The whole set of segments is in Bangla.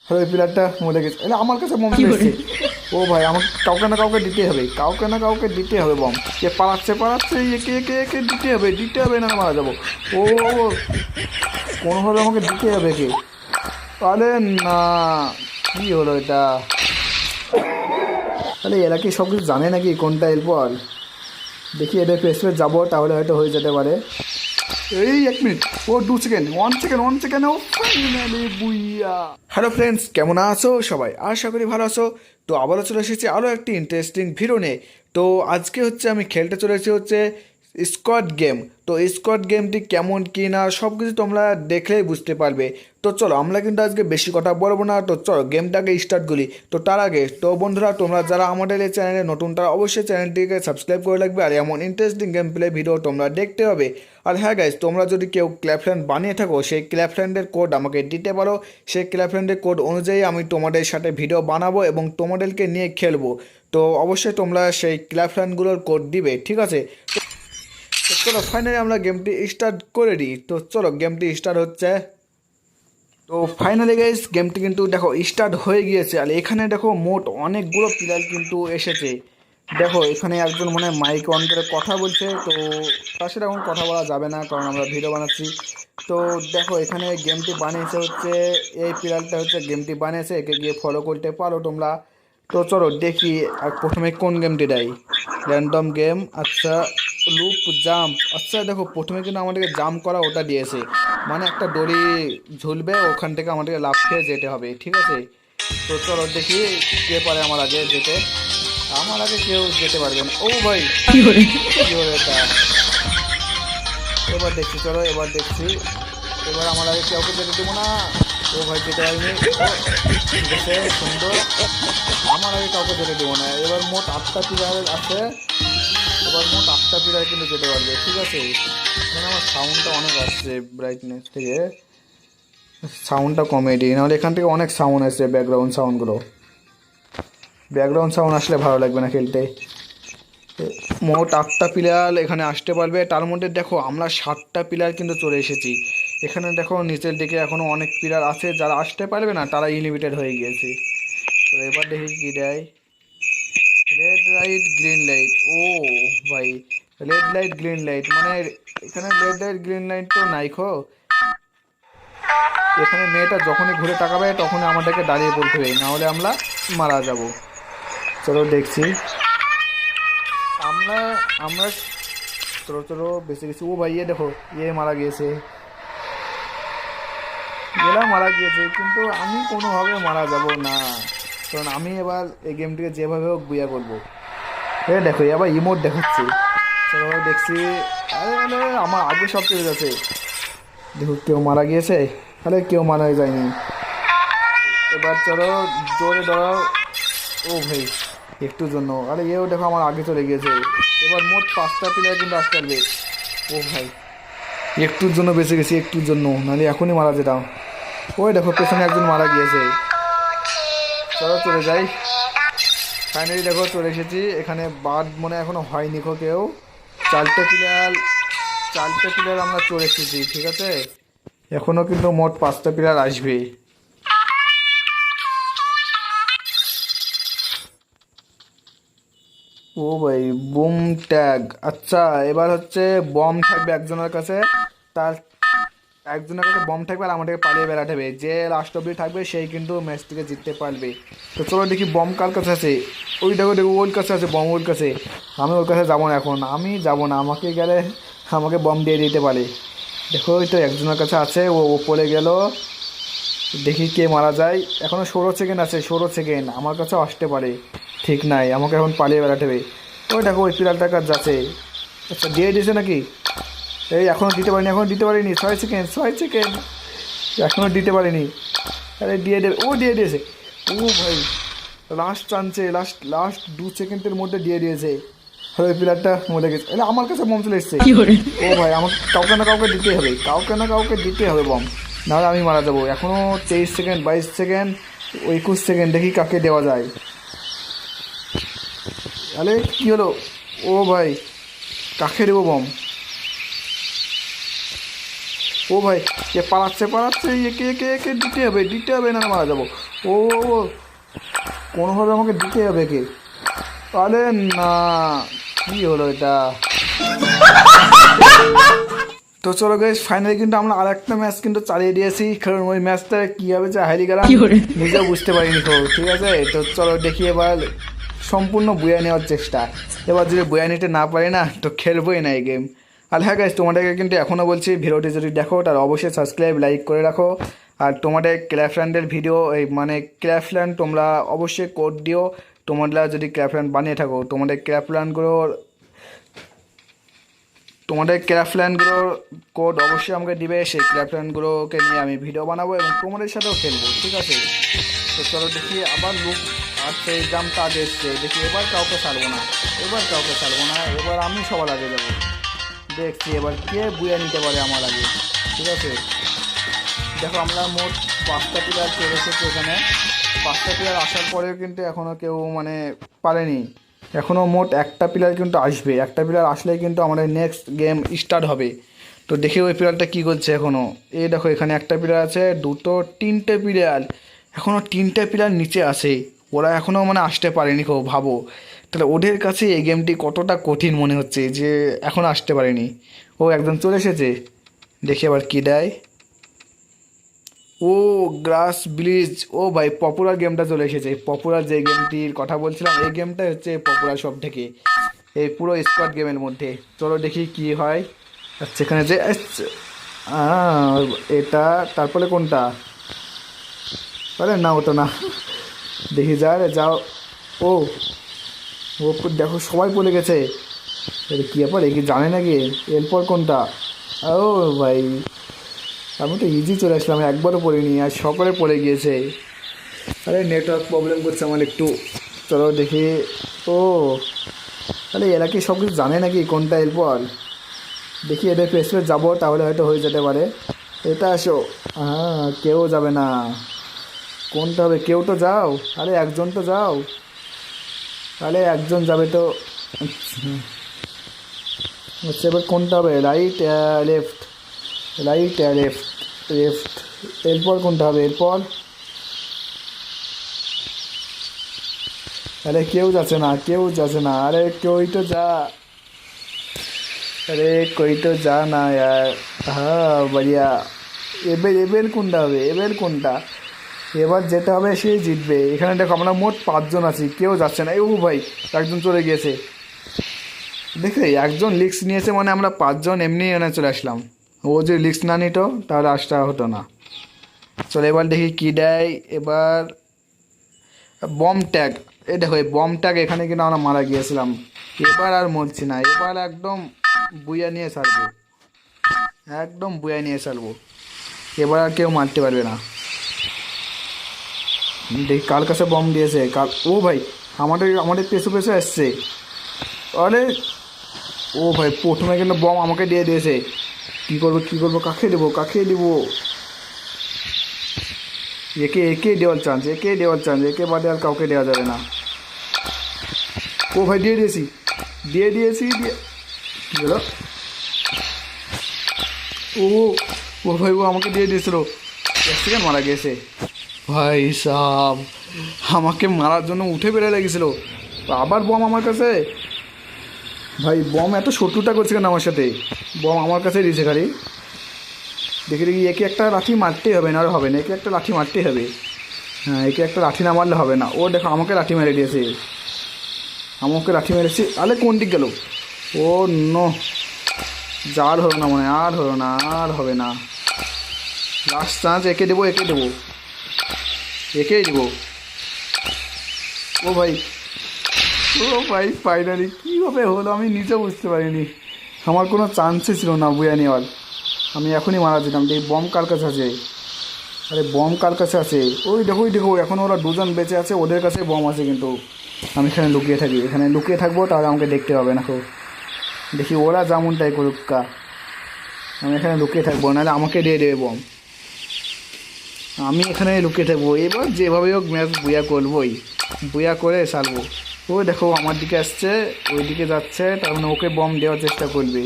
আর ওই প্লেয়ারটা মরে গেছে। এলে আমার কাছে বম চলে এসছে। ও ভাই আমাকে কাউকে না কাউকে দিতে হবে, কাউকে না কাউকে দিতে হবে বম। কে পালাচ্ছে পালাচ্ছে, একে একে একে দিতে হবে না মারা যাবো। ও কোনোভাবে আমাকে দিতে হবে কে। আরে না, কি হলো এটা? তাহলে এরা কি সব কিছু জানে নাকি কোনটা এরপর? দেখি এদের ফেসে যাবো, তাহলে হয়তো হয়ে যেতে পারে। এই 1 মিনিট, ও 2 সেকেন্ড, 1 সেকেন্ড, ও ফাইনালি বুইয়া। হ্যালো ফ্রেন্ডস, কেমন আছো সবাই? আশা করি ভালো আছো। তো আবারও চলে এসেছি আরও একটি ইন্টারেস্টিং ভিডিও নিয়ে। তো আজকে আমি খেলতে চলে এসেছি স্কোয়াড গেম। তো স্কোয়াড গেমটি কেমন কি না সব কিছু তোমরা দেখলেই বুঝতে পারবে। তো চলো, আমরা কিন্তু আজকে বেশি কথা বলবো না, তো চলো গেমটাকে স্টার্ট করি। তো তার আগে তো বন্ধুরা, তোমরা যারা আমাদের এই চ্যানেলে নতুন, তারা অবশ্যই চ্যানেলটিকে সাবস্ক্রাইব করে রাখবে। আর এমন ইন্টারেস্টিং গেম প্লে ভিডিও তোমরা দেখতে হবে। আর হ্যাঁ গাইজ, তোমরা যদি কেউ ক্ল্যাপল্যান্ড বানিয়ে থাকো, সেই ক্ল্যাপল্যান্ডের কোড আমাকে দিতে পারো। সেই ক্ল্যাপল্যান্ডের কোড অনুযায়ী আমি তোমাদের সাথে ভিডিও বানাবো এবং তোমাদেরকে নিয়ে খেলবো। তো অবশ্যই তোমরা সেই ক্ল্যাপল্যান্ডগুলোর কোড দিবে, ঠিক আছে? তো চলো ফাইনালি আমরা গেমটি স্টার্ট করে দিই। তো চলো গেমটি স্টার্ট হচ্ছে। তো ফাইনালি গাইস, গেমটি কিন্তু দেখো স্টার্ট হয়ে গিয়েছে। আর এখানে দেখো মোট অনেকগুলো প্লেয়ার কিন্তু এসেছে। দেখো এখানে একজন মনে হয় মাইক অন করে কথা বলছে। তো তার সাথে এখন কথা বলা যাবে না, কারণ আমরা ভিডিও বানাচ্ছি। তো দেখো এখানে গেমটি বানিয়েছে এই প্লেয়ারটা গেমটি বানিয়েছে, একে গিয়ে ফলো করতে পারো তোমরা। তো চলো দেখি আর প্রথমে কোন গেমটি দেয়। র্যান্ডম গেম, আচ্ছা। লুপ জাম্প, আচ্ছা। দেখো প্রথমে কিন্তু আমাদেরকে জাম্প করা ওটা দিয়েছে, মানে একটা দড়ি ঝুলবে, ওখান থেকে আমাদেরকে লাফ খেয়ে যেতে হবে, ঠিক আছে? তো চলো দেখি কে পারে আমার আগে যেতে। আমার আগে কেউ যেতে পারবে না। ও ভাই, কি হলো এটা? এবার দেখছি, চলো এবার দেখছি। এবার আমার আগে কাউকে যেতে দেবো না। ও ভাই যেতে পারিনি। ঠিক আছে, সুন্দর। আমার আগে কাউকে যেতে দেবো না। এবার মোট 8টা প্লেয়ার আছে। এবার মোট 8টা প্লেয়ার কিন্তু যেতে পারবে, ঠিক আছে? মানে আমার সাউন্ডটা অনেক আসছে ব্রাইটনেস থেকে, সাউন্ডটা কমিয়ে দিই, নাহলে এখান থেকে অনেক সাউন্ড আসছে। ব্যাকগ্রাউন্ড সাউন্ড আসলে ভালো লাগবে না খেলতে। মোট 8টা প্লেয়ার এখানে আসতে পারবে। তার মধ্যে দেখো আমরা 7টা প্লেয়ার কিন্তু চলে এসেছি। এখানে দেখো নিচের দিকে এখনও অনেক প্লেয়ার আছে, যারা আসতে পারবে না তারা ইনলিমিটেড হয়ে গিয়েছে। তো এবার দেখি কী দেয়। রেড লাইট গ্রিন লাইট, ও ভাই, রেড লাইট গ্রিন লাইট মানে এখানে রেড লাইট গ্রিন লাইট তো নাই খো। এখানে মেয়েটা যখনই ঘুরে তাকাবে তখনই আমাদেরকে দাঁড়িয়ে পড়তে হবে, না হলে আমরা মারা যাব। চলো দেখছি। আমরা আমরা চলো চলো বেঁচে গেছি। ও ভাই, দেখো মারা গিয়েছে। মারা গিয়েছে, কিন্তু আমি কোনোভাবে মারা যাব না, কারণ আমি এবার এই গেমটিকে যেভাবে হোক বুয়া করবো। দেখো আবার ইমোট দেখাচ্ছে। চলো দেখছি। আরে আরে, আমার আগে সব চলে গেছে। দেখো কেউ মারা গিয়েছে, তাহলে কেউ মারা যায়নি। এবার চলো জোরে দাঁড়াও। ও ভাই, একটুর জন্য। আরে দেখো আমার আগে চলে গিয়েছে। এবার মোট 5টা প্লেয়ার কিন্তু আসতে পারবে। ও ভাই, একটুর জন্য বেঁচে গেছি, একটুর জন্য, নাহলে এখনই মারা যেতাম। ওই দেখো পেছনে একজন মারা গিয়েছে। চলো চলে যাই। ফাইনালি দেখো চলে এসেছি। এখানে বাদ মনে এখনো হয়নি কেউ। 4টে প্লেয়ার আমরা চলে এসেছি, ঠিক আছে? এখনো কিন্তু মোট 5টা প্লেয়ার আসবে। ও ভাই, বুম ট্যাগ, আচ্ছা। এবার বম থাকবে একজনের কাছে। তার একজনের কাছে বম থাকবে, আর আমাদেরকে পালিয়ে বেড়াতে হবে। যে লাস্ট অব্দি থাকবে সেই কিন্তু ম্যাচ থেকে জিততে পারবে। তো চলো দেখি বম কার কাছে আছে। ওই দেখো দেখো, ওর কাছে আছে বম, ওর কাছে। আমি ওর কাছে যাবো না, এখন আমি যাবো না। আমাকে গেলে আমাকে বম দিয়ে দিতে পারে। দেখো ওই তো একজনের কাছে আছে, ও ওপরে গেল। দেখি কে মারা যায়। এখনও 16 সেকেন্ড আছে, 16 সেকেন্ড। আমার কাছেও আসতে পারে, ঠিক নাই। আমাকে এখন পালিয়ে বেড়াতে হবে। ওই দেখো ওই পিলারটার কাছে যাচ্ছে। আচ্ছা, দিয়ে দিয়েছে নাকি? এখনও দিতে পারিনি। 6 সেকেন্ড, 6 সেকেন্ড, এখনও দিতে পারিনি। আরে দিয়ে দেবে, ও দিয়ে দিয়েছে। ও ভাই, লাস্ট চান্সে, লাস্ট 2 সেকেন্ডের মধ্যে দিয়ে দিয়েছে। আর ওই প্লেয়ারটা মরে গেছে। আমার কাছে বম চলে এসছে। ও ভাই, আমাকে কাউকে না কাউকে দিতে হবে বম, নাহলে আমি মারা যাবো। এখনও 23 সেকেন্ড, 22 সেকেন্ড, 21 সেকেন্ড। দেখি কাকে দেওয়া যায়। আরে কী হলো? ও ভাই, কাকে দেবো বম? ও ভাই, কে পালাচ্ছে, একে একে একে দিতে হবে, না মারা যাবো। ও ও কোনোভাবে আমাকে দিতে হবে কে? আরে না, কি হলো এটা? তো চলো গাইস, ফাইনালি কিন্তু আমরা আর একটা ম্যাচ কিন্তু চালিয়ে দিয়েছি, কারণ ওই ম্যাচটা কীভাবে যে হারিয়ে গেলাম নিজেও বুঝতে পারিনি। তো ঠিক আছে, তো চলো দেখি এবার সম্পূর্ণ বইয়া নেওয়ার চেষ্টা। এবার যদি বইয়া নিতে না পারি না তো খেলবোই না এই গেম। আর হ্যাঁ গাইস, তোমাদেরকে কিন্তু এখনও বলছি, ভিডিওটি যদি দেখো তার অবশ্যই সাবস্ক্রাইব লাইক করে রাখো। আর তোমাদের ক্র্যাফল্যান্ডের ভিডিও মানে ক্র্যাফল্যান্ড তোমরা অবশ্যই কোড দিও। তোমরা যদি ক্র্যাফল্যান্ড বানিয়ে থাকো, তোমাদের ক্র্যাফল্যান্ডগুলোর কোড অবশ্যই আমাকে দিবে। সেই ক্র্যাফল্যান্ডগুলোকে নিয়ে আমি ভিডিও বানাবো এবং তোমাদের সাথেও খেলবো, ঠিক আছে? তো চলো দেখি, আবার লুক আর সেই জামটা আগে এসছে, দেখি এবার কাউকে ছাড়বো না, এবার আমি সবার আগে যাবো। দেখছি এবার কে বুয়ে নিতে পারে আমার আগে, ঠিক আছে? দেখো আমরা মোট 5টা প্লেয়ার চলে এসেছি এখানে। 5টা প্লেয়ার আসার পরেও কিন্তু এখনও কেউ মানে পারেনি। এখনও মোট একটা প্লেয়ার কিন্তু আসবে, একটা প্লেয়ার আসলেই কিন্তু আমাদের নেক্সট গেম স্টার্ট হবে। তো দেখি ওই প্লেয়ারটা কী করছে এখনও। এই দেখো এখানে একটা প্লেয়ার আছে, দুটো, 3টে প্লেয়ার, এখনও 3টে প্লেয়ার নিচে আসে। ওরা এখনও মানে আসতে পারেনি কেউ, ভাবো তাহলে ওদের কাছে এই গেমটি কতটা কঠিন মনে হচ্ছে যে এখনও আসতে পারেনি। ও একদম চলে এসেছে, দেখি আবার কী দেয়। ও গ্রাস ব্লিজ, ও ভাই পপুলার গেমটা চলে এসেছে। পপুলার যে গেমটির কথা বলছিলাম, এই গেমটাই হচ্ছে পপুলার সব থেকে এই পুরো স্কোয়াড গেমের মধ্যে। চলো দেখি কি হয়। আচ্ছা এখানে যে এটা, তারপরে কোনটা? আরে না, ওটা না, দেখি যা রে যাও। ও ও দেখো সবাই পড়ে গেছে। কী ব্যাপার, এ কি জানে নাকি? এরপর কোনটা? ও ভাই, আমি তো ইজি চলে আসলাম, একবারও পড়িনি, আর সকলে পড়ে গিয়েছে। আরে নেটওয়ার্ক প্রবলেম করছে আমার একটু। চলো দেখি। ও আরে এরা কি সব কিছু জানে নাকি কোনটা এরপর? দেখি এদের পেছনে যাবো, তাহলে হয়তো হয়ে যেতে পারে। এটা আসো। হ্যাঁ, কেউ যাবে না, কোনটা হবে? কেউ তো যাও, আরে একজন তো যাও, আরে একজন যাবে তো। আচ্ছা এবার কোনটা হবে? Right left, right left, left, এরপর কোনটা হবে? এরপর আরে কেউ যাচ্ছে না, আরে कोई तो जा, अरे कोई तो जा ना यार। হ্যাঁ बढ़िया। এবার কোনটা হবে? এবার যেটা হবে সেই জিতবে। এখানে দেখো আমরা মোট 5জন আছি, কেউ যাচ্ছে না। ও ভাই একজন চলে গিয়েছে, দেখে একজন লিক্স নিয়েছে, মানে আমরা 5জন এমনি এনে চলে আসলাম। ও যদি লিক্স না নিত তাহলে আসতে হতো না। চলো এবার দেখি কী দেয়। এবার বম ট্যাগ, এই দেখো এই বম ট্যাগ এখানে কিন্তু আমরা মারা গিয়েছিলাম। এবার আর মরছি না, এবার একদম বুয়া নিয়ে ছাড়বো, এবার আর কেউ মারতে পারবে না। দেখি কার কাছে বম দিয়েছে। ও ভাই আমাদের পেছু আসছে। আরে ও ভাই প্রথমে কিন্তু বম আমাকে দিয়ে দিয়েছে। কী করবো, কাকে দেবো? একে দেওয়ার চান্স, একে বাদে আর কাউকে দেওয়া যাবে না। ও ভাই দিয়ে দিয়েছি কী হলো? ও ভাই ও আমাকে দিয়ে দিয়েছিল, 1 সেকেন্ড মারা গেছে। ভাই সাব আমাকে মারার জন্য উঠে বেড়ে লেগেছিলো, আবার বম আমার কাছে। ভাই বম এত শত্রুতা করছে কেন আমার সাথে? বম আমার কাছে দিয়েছে খালি। দেখি একে একটা লাঠি মারতেই হবে, না আর হবে না, একে একটা লাঠি মারতেই হবে। হ্যাঁ, একে একটা লাঠি না মারলে হবে না। ও দেখো আমাকে লাঠি মেরে দিয়েছে, আরে কোন দিক গেল? ও নো, যার হলো না, মনে আর হলো না, আর হবে না। লাস্ট চান্স, একেই দেবো। ও ভাই ফাইনালি কীভাবে হলো আমি নিজে বুঝতে পারিনি। আমার কোনো চান্সই ছিল না বুয়া নেওয়ার, আমি এখনই মারা যেতাম। এই বম কার কাছে আছে? আরে বম কার কাছে আছে? ওই দেখো এখন ওরা 2জন বেঁচে আছে, ওদের কাছে বম আছে। কিন্তু আমি এখানে লুকিয়ে থাকবো, তাহলে আমাকে দেখতে হবে না। দেখি ওরা যেমনটাই করুক, আমি এখানে লুকিয়ে থাকবো, নাহলে আমাকে দিয়ে দেবে বম। আমি এখানে লুকিয়ে থাকবো, এবার যেভাবে হোক ম্যাচ বুয়া করে ছাড়বো। ও দেখো আমার দিকে আসছে, ওই দিকে যাচ্ছে, তার মানে ওকে বম দেওয়ার চেষ্টা করবে,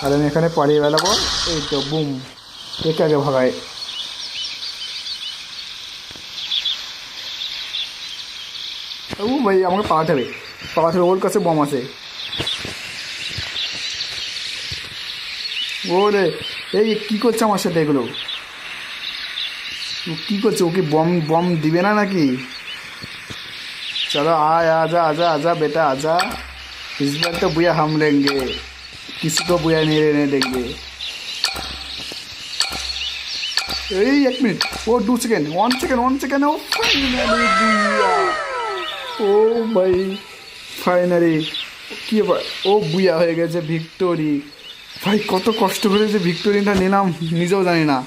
আর আমি এখানে পালিয়ে বেড়াবো। এই তো বুম, একে আগে ভাগায়। ও ভাই আমাকে পাঠাবে ওর কাছে বম আছে। ও রে, এই কী করছে আমার সাথে এগুলো? ও কী করছে? ও কি বম বম দিবে না নাকি? चलो आय आजा आजा आजा बेटा आजा, इस बार तो बुया हम लेंगे, किसी को बुया नहीं रहने देंगे। এই এক মিনিট, ও 2 সেকেন্ড, 1 সেকেন্ড, ও ফাইনালি বুয়া। ও ভাই ফাইনালি কি ব্যাপার, ও বুয়া হয়ে গেছে, ভিক্টোরি। ভাই কত কষ্ট করে যে ভিক্টোরিটা নিলাম নিজেও জানি না।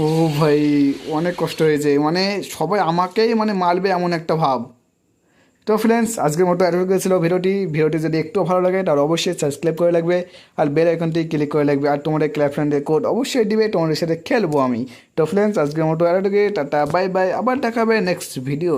ও ভাই অনেক কষ্ট হয়েছে, মানে সবাই আমাকেই মানে মারবে এমন একটা ভাব। তো ফ্রেন্ডস আজকের মতো এতটুকু ছিল ভিডিওটি যদি একটু ভালো লাগে তাহলে অবশ্যই সাবস্ক্রাইব করে লাগবে আর বেল আইকনটি ক্লিক করে লাগবে, আর তোমাদের ক্লাব ফ্রেন্ডের কোড অবশ্যই দিবে, তোমাদের সাথে খেলবো আমি। তো ফ্রেন্ডস আজকের মতো এতটুকু, টাটা বাই বাই, আবার দেখা হবে নেক্সট ভিডিও।